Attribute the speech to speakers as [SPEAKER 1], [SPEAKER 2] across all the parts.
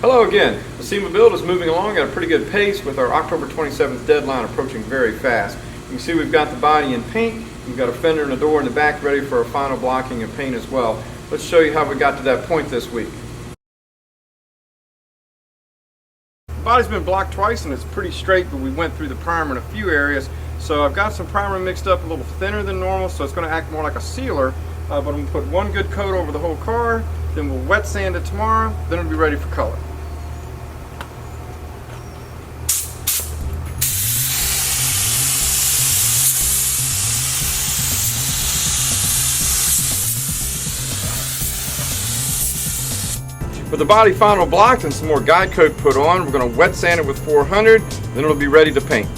[SPEAKER 1] Hello again. The SEMA build is moving along at a pretty good pace with our October 27th deadline approaching very fast. You can see we've got the body in paint, we've got a fender and a door in the back ready for our final blocking and paint as well. Let's show you how we got to that point this week. The body's been blocked twice and it's pretty straight, but we went through the primer in a few areas. So I've got some primer mixed up a little thinner than normal, so it's going to act more like a sealer. But I'm going to put one good coat over the whole car, then we'll wet sand it tomorrow, then it'll be ready for color. With the body final blocked and some more guide coat put on, we're going to wet sand it with 400, then it'll be ready to paint.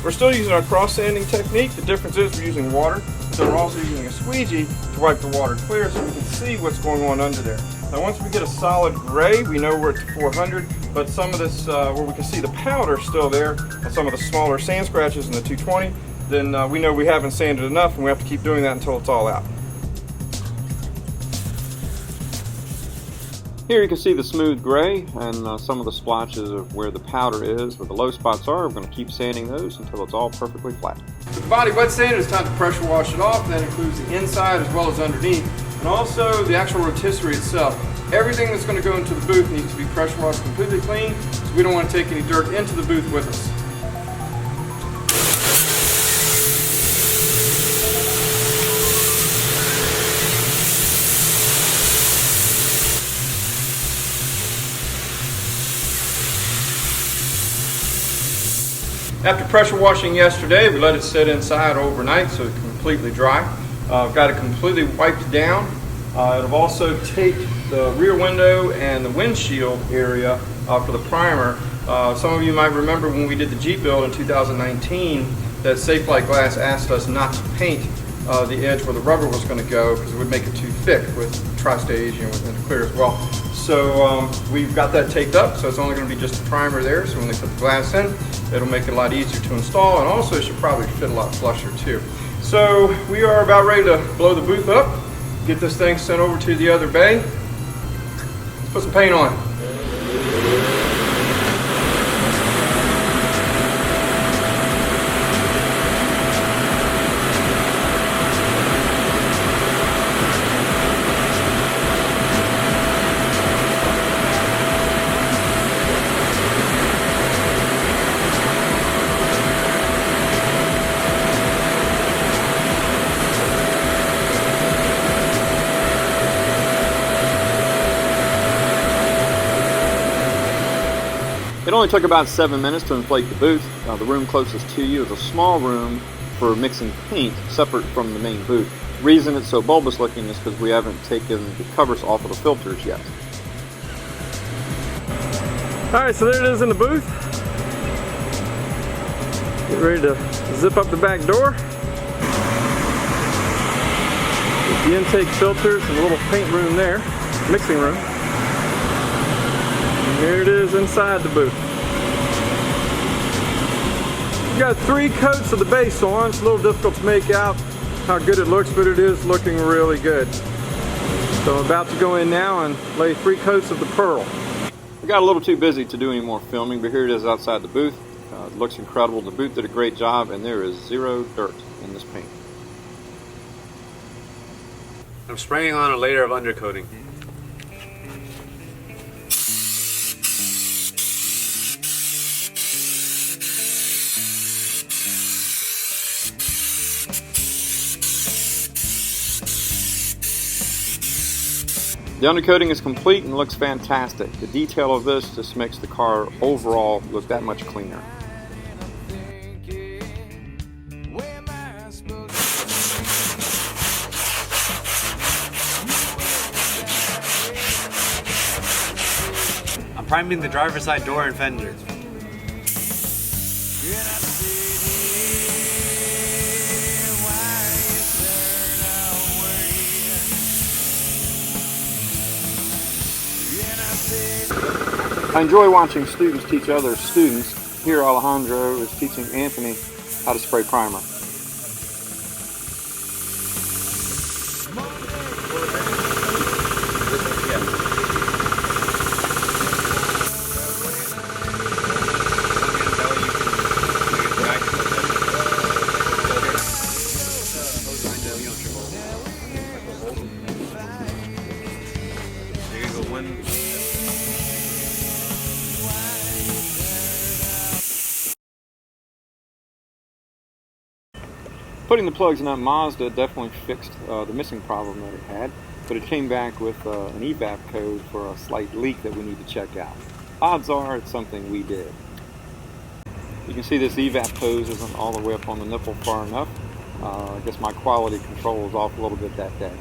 [SPEAKER 1] We're still using our cross sanding technique. The difference is we're using water, so we're also using a squeegee to wipe the water clear so we can see what's going on under there. Now once we get a solid gray, we know we're at 400, but some of this, where we can see the powder still there, and some of the smaller sand scratches in the 220, then we know we haven't sanded enough and we have to keep doing that until it's all out. Here you can see the smooth gray and some of the splotches of where the powder is, where the low spots are. We're going to keep sanding those until it's all perfectly flat. With the body wet sanded, it's time to pressure wash it off, and that includes the inside as well as underneath, and also the actual rotisserie itself. Everything that's going to go into the booth needs to be pressure washed completely clean, so we don't want to take any dirt into the booth with us. After pressure washing yesterday, we let it sit inside overnight so it's completely dry. I've got it completely wiped down. It'll also take the rear window and the windshield area for the primer. Some of you might remember when we did the Jeep build in 2019 that Safelite Glass asked us not to paint the edge where the rubber was going to go because it would make it too thick with Tri-Stage and with the clear as well. So we've got that taped up, so it's only going to be just a primer there, so when they put the glass in, it'll make it a lot easier to install, and also it should probably fit a lot flusher too. So we are about ready to blow the booth up, get this thing sent over to the other bay. Let's put some paint on. It only took about 7 minutes to inflate the booth. The room closest to you is a small room for mixing paint separate from the main booth. The reason it's so bulbous looking is because we haven't taken the covers off of the filters yet. Alright, so there it is in the booth. Get ready to zip up the back door. With the intake filters and a little paint room there, mixing room. Here it is inside the booth. We've got 3 coats of the base on. It's a little difficult to make out how good it looks, but it is looking really good. So I'm about to go in now and lay 3 coats of the pearl. We got a little too busy to do any more filming, but here it is outside the booth. It looks incredible. The booth did a great job, and there is 0 dirt in this paint.
[SPEAKER 2] I'm spraying on a layer of undercoating.
[SPEAKER 1] The undercoating is complete and looks fantastic. The detail of this just makes the car overall look that much cleaner.
[SPEAKER 2] I'm priming the driver's side door and fenders.
[SPEAKER 1] I enjoy watching students teach other students. Here Alejandro is teaching Anthony how to spray primer.
[SPEAKER 2] one.
[SPEAKER 1] Putting the plugs in that Mazda definitely fixed the missing problem that it had, but it came back with an EVAP code for a slight leak that we need to check out. Odds are it's something we did. You can see this EVAP hose isn't all the way up on the nipple far enough. I guess my quality control was off a little bit that day.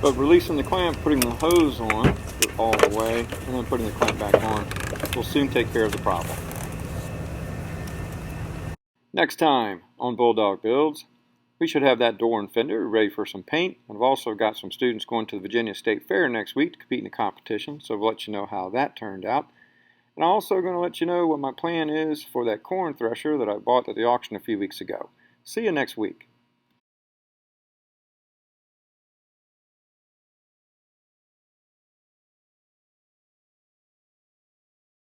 [SPEAKER 1] But releasing the clamp, putting the hose on all the way, and then putting the clamp back on will soon take care of the problem. Next time on Bulldog Builds, we should have that door and fender ready for some paint. And I've also got some students going to the Virginia State Fair next week to compete in a competition, so we'll let you know how that turned out. And I'm also going to let you know what my plan is for that corn thresher that I bought at the auction a few weeks ago. See you next week.